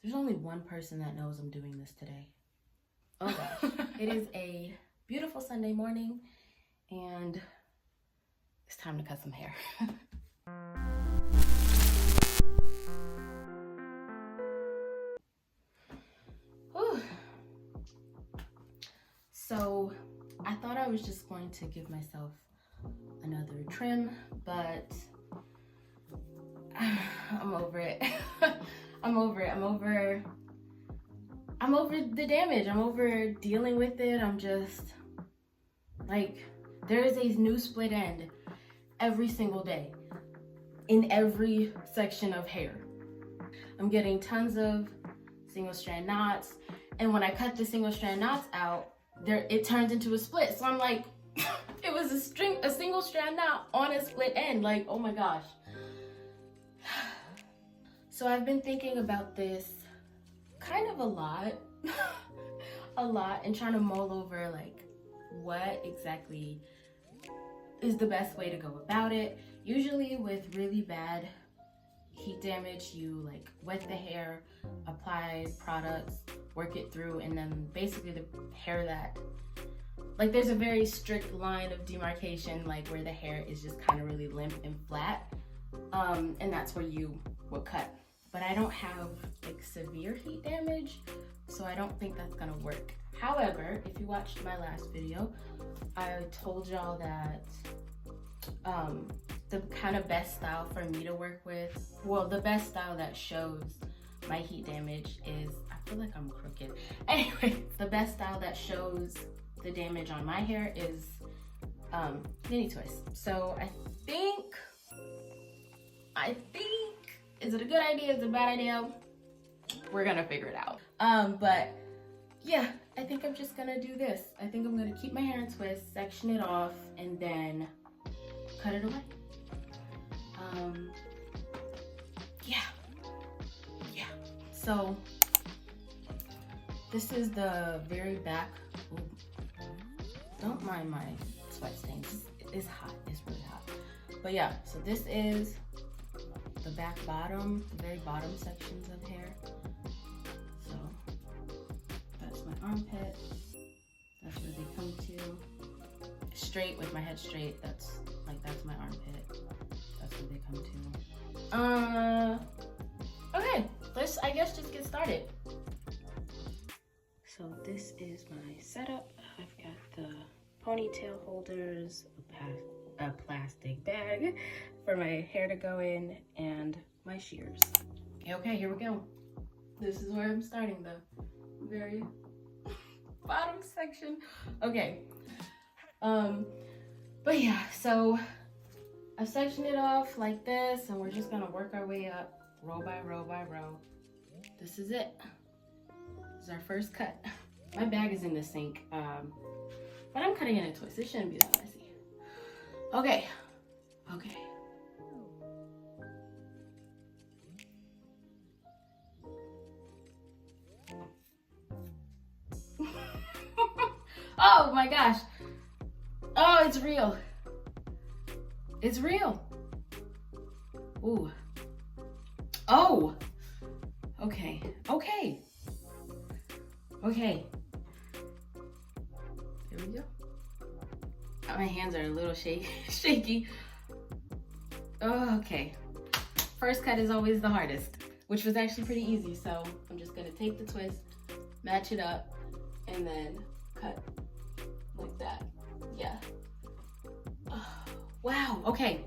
There's only one person that knows I'm doing this today. Oh gosh. It is a beautiful Sunday morning and it's time to cut some hair. Whew. So I thought I was just going to give myself another trim, but I'm over it. I'm over the damage. I'm over dealing with it. I'm just like, there is a new split end every single day in every section of hair. I'm getting tons of single strand knots, and when I cut the single strand knots out, it turns into a split. So I'm like, it was a single strand knot on a split end. Like, oh my gosh. So I've been thinking about this kind of a lot, and trying to mull over like what exactly is the best way to go about it. Usually with really bad heat damage, you like wet the hair, apply products, work it through, and then basically the hair that, like, there's a very strict line of demarcation, like where the hair is just kind of really limp and flat, and that's where you will cut. But I don't have like severe heat damage, so I don't think that's gonna work. However, if you watched my last video, I told y'all that the kind of best style for me to work with, well, the best style that shows my heat damage is, I feel like I'm crooked. Anyway, the best style that shows the damage on my hair is mini twist. So I think, is it a good idea? Is it a bad idea? We're gonna figure it out. But yeah, I think I'm just gonna do this. I think I'm gonna keep my hair in twist, section it off, and then cut it away. Yeah. So this is the very back. Ooh, don't mind my sweat stains. It's hot. It's really hot. But yeah, so this is the back bottom, the very bottom sections of hair. So that's my armpit. That's where they come to. Straight, with my head straight. That's my armpit. That's where they come to. Okay, let's, I guess, just get started. So this is my setup. I've got the ponytail holders, a plastic bag for my hair to go in, and my shears. Okay, here we go. This is where I'm starting, the very bottom section. Okay. But yeah, so I've sectioned it off like this, and we're just gonna work our way up, row by row by row. This is it. This is our first cut. My bag is in the sink, but I'm cutting it in a twist. It shouldn't be that messy. Okay. Oh my gosh. Oh, it's real. It's real. Ooh. Oh. Okay. Here we go. My hands are a little shaky. Oh, okay. First cut is always the hardest, which was actually pretty easy. So I'm just gonna take the twist, match it up, and then cut like that. Yeah. Oh, wow. Okay.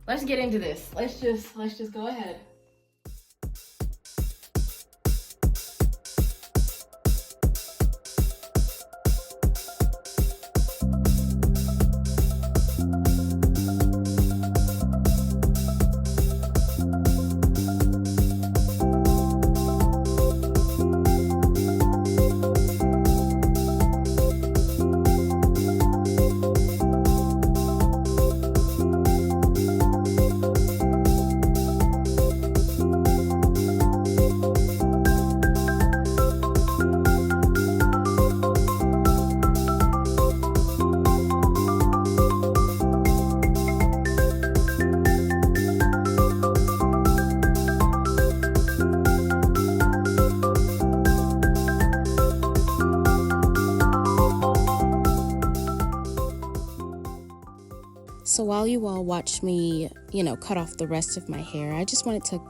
Let's get into this. Let's just go ahead. So while you all watch me, cut off the rest of my hair, I just wanted to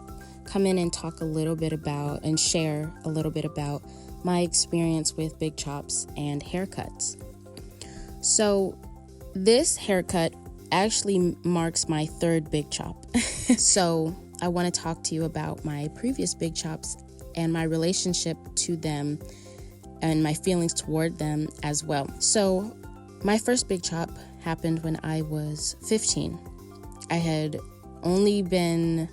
come in and talk a little bit about and share a little bit about my experience with big chops and haircuts. So this haircut actually marks my third big chop. So I want to talk to you about my previous big chops and my relationship to them and my feelings toward them as well. So my first big chop happened when I was 15. I had only been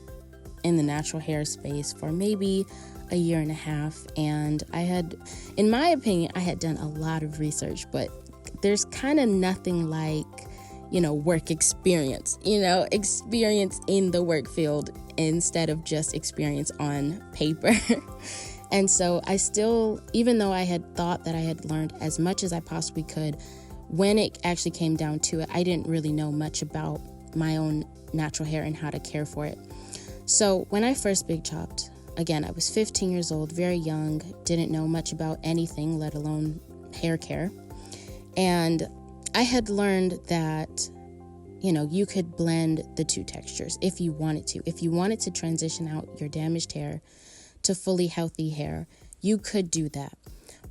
in the natural hair space for maybe a year and a half, and I had, in my opinion, I had done a lot of research, but there's kind of nothing like, work experience, experience in the work field instead of just experience on paper. And so I still, even though I had thought that I had learned as much as I possibly could, when it actually came down to it, I didn't really know much about my own natural hair and how to care for it. So when I first big chopped, again, I was 15 years old, very young, didn't know much about anything, let alone hair care. And I had learned that, you could blend the two textures if you wanted to. If you wanted to transition out your damaged hair to fully healthy hair, you could do that.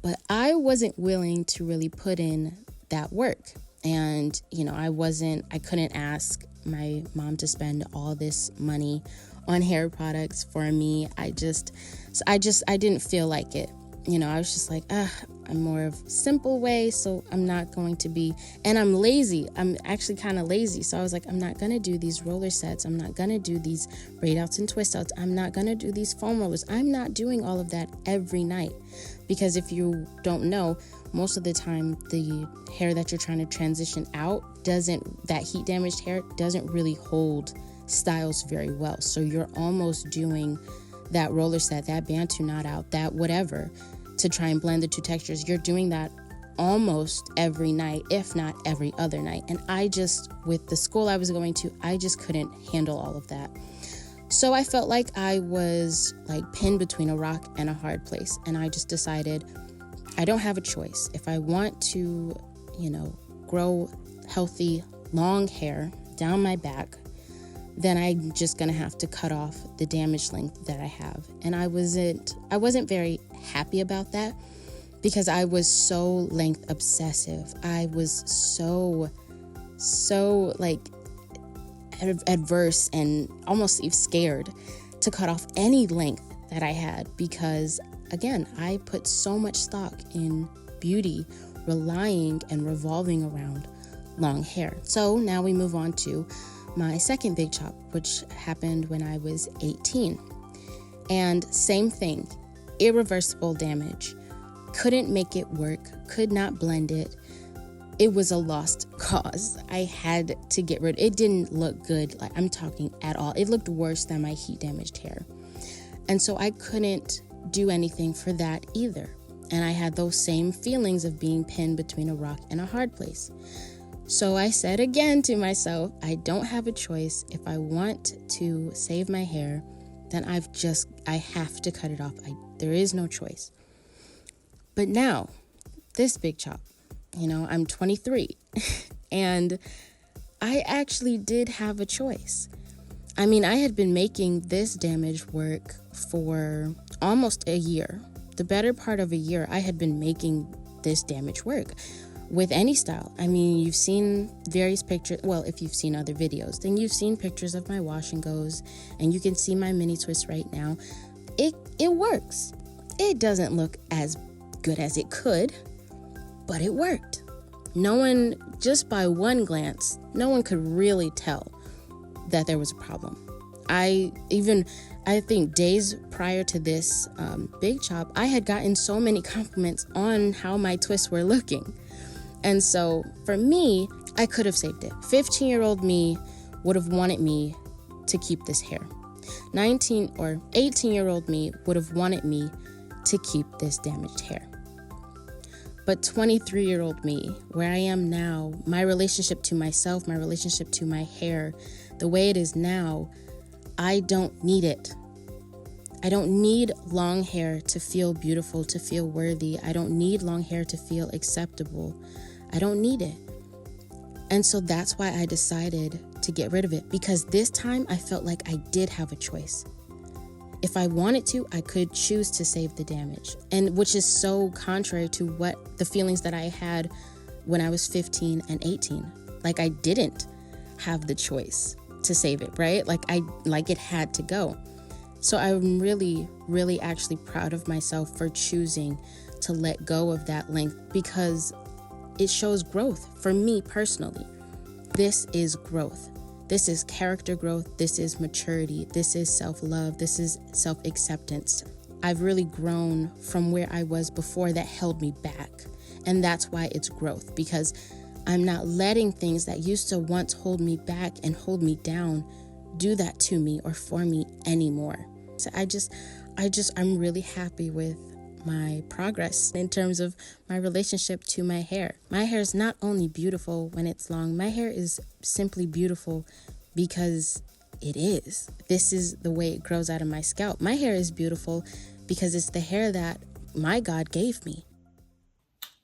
But I wasn't willing to really put in that work. And, I couldn't ask my mom to spend all this money on hair products for me. I didn't feel like it. I was just like, I'm more of simple way, so I'm not going to be, and I'm lazy. I'm actually kind of lazy. So I was like, I'm not going to do these roller sets. I'm not going to do these braid outs and twist outs. I'm not going to do these foam rollers. I'm not doing all of that every night. Because if you don't know, most of the time, the hair that you're trying to transition out that heat damaged hair doesn't really hold styles very well. So you're almost doing that roller set, that Bantu knot out, that whatever, to try and blend the two textures. You're doing that almost every night, if not every other night. And with the school I was going to, I just couldn't handle all of that. So I felt like I was pinned between a rock and a hard place. And I just decided I don't have a choice. If I want to, grow healthy, long hair down my back, then I'm just gonna have to cut off the damage length that I have. And I wasn't very happy about that because I was so length obsessive. I was so adverse and almost even scared to cut off any length that I had because, again, I put so much stock in beauty, relying and revolving around long hair. So now we move on to my second big chop, which happened when I was 18. And same thing, irreversible damage. Couldn't make it work, could not blend it. It was a lost cause. I had to get rid of it. It didn't look good, I'm talking at all. It looked worse than my heat damaged hair. And so I couldn't do anything for that either. And I had those same feelings of being pinned between a rock and a hard place. So I said again to myself, I don't have a choice. If I want to save my hair, then I have to cut it off. There is no choice. But now, this big chop, I'm 23 and I actually did have a choice. I had been making this damage work for almost a year. The better part of a year, I had been making this damage work. With any style. You've seen various pictures. Well, if you've seen other videos, then you've seen pictures of my wash and goes, and you can see my mini twist right now. It works. It doesn't look as good as it could, but it worked. No one, just by one glance, no one could really tell that there was a problem. I think days prior to this big chop, I had gotten so many compliments on how my twists were looking. And so for me, I could have saved it. 15-year-old me would have wanted me to keep this hair. 19 or 18-year-old me would have wanted me to keep this damaged hair. But 23-year-old me, where I am now, my relationship to myself, my relationship to my hair, the way it is now, I don't need it. I don't need long hair to feel beautiful, to feel worthy. I don't need long hair to feel acceptable. I don't need it. And so that's why I decided to get rid of it, because this time I felt like I did have a choice. If I wanted to, I could choose to save the damage, and which is so contrary to what the feelings that I had when I was 15 and 18. Like, I didn't have the choice to save it, right? Like it had to go. So I'm really, really actually proud of myself for choosing to let go of that length, because it shows growth for me personally. This is growth. This is character growth. This is maturity. This is self-love. This is self-acceptance. I've really grown from where I was before that held me back. And that's why it's growth, because I'm not letting things that used to once hold me back and hold me down do that to me or for me anymore. So I'm really happy with my progress in terms of my relationship to my hair. My hair is not only beautiful when it's long, my hair is simply beautiful because it is. This is the way it grows out of my scalp. My hair is beautiful because it's the hair that my God gave me.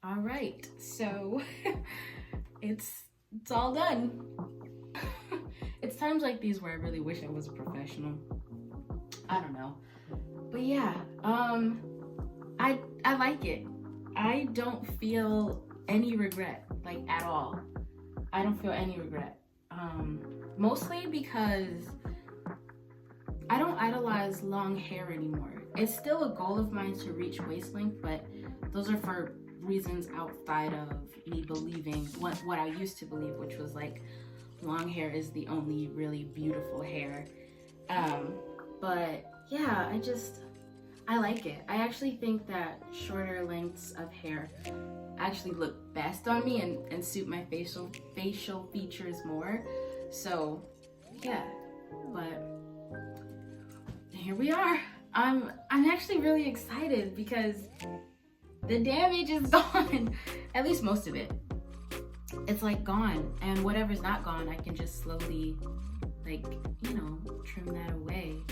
All right, so it's all done. It's times like these where I really wish I was a professional. I don't know. But yeah, I like it. I don't feel any regret, like, at all. I don't feel any regret. Mostly because I don't idolize long hair anymore. It's still a goal of mine to reach waist length, but those are for reasons outside of me believing what I used to believe, which was like long hair is the only really beautiful hair. But yeah, I like it. I actually think that shorter lengths of hair actually look best on me and suit my facial features more. So yeah, but here we are. I'm actually really excited because the damage is gone. At least most of it. It's like gone, and whatever's not gone, I can just slowly, like, you know, trim that away.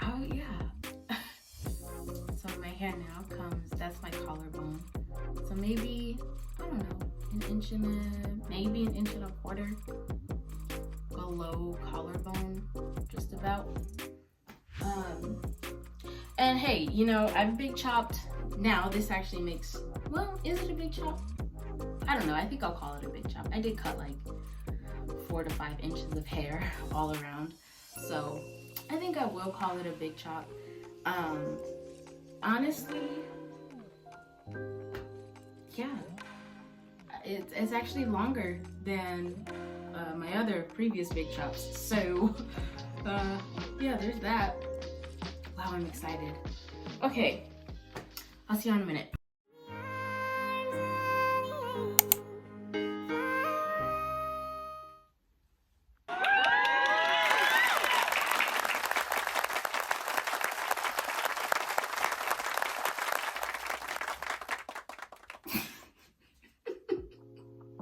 Oh yeah. So my hair now comes, that's my collarbone. So maybe, I don't know, maybe an inch and a quarter below collarbone, just about. And hey, you know, I've big chopped. Now this actually makes, well, is it a big chop? I don't know, I think I'll call it a big chop. I did cut like 4 to 5 inches of hair all around. So I think I will call it a big chop. Honestly, yeah, it's actually longer than my other previous big chops. So yeah, there's that. Wow, I'm excited. Okay, I'll see you in a minute.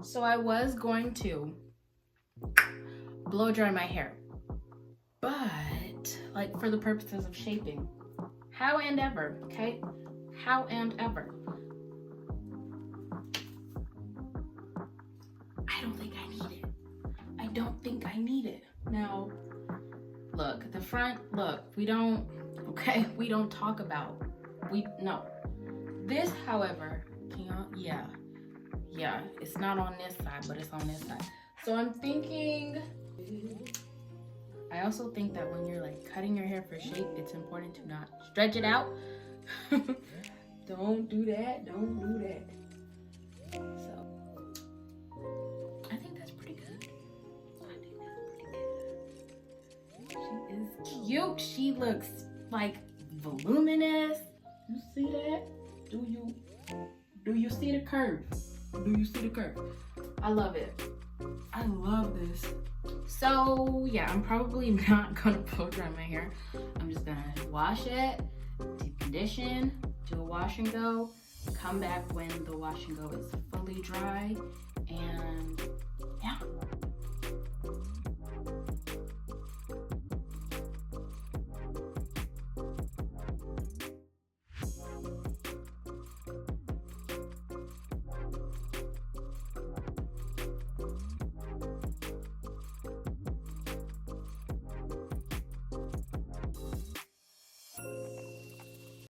So I was going to blow dry my hair, but like for the purposes of shaping, how and ever, okay? How and ever. I don't think I need it. I don't think I need it. Now, look, the front, look, we don't talk about, no. This, however, can y'all, yeah, it's not on this side, but it's on this side. So I'm thinking, I also think that when you're like cutting your hair for shape, it's important to not stretch it out. Don't do that. So I think that's pretty good. She is cute. She looks like voluminous. You see that? Do you see the curve? Do you see the curve? I love it. I love this. So yeah, I'm probably not gonna blow dry my hair. I'm just gonna wash it, deep condition, do a wash and go, come back when the wash and go is fully dry, and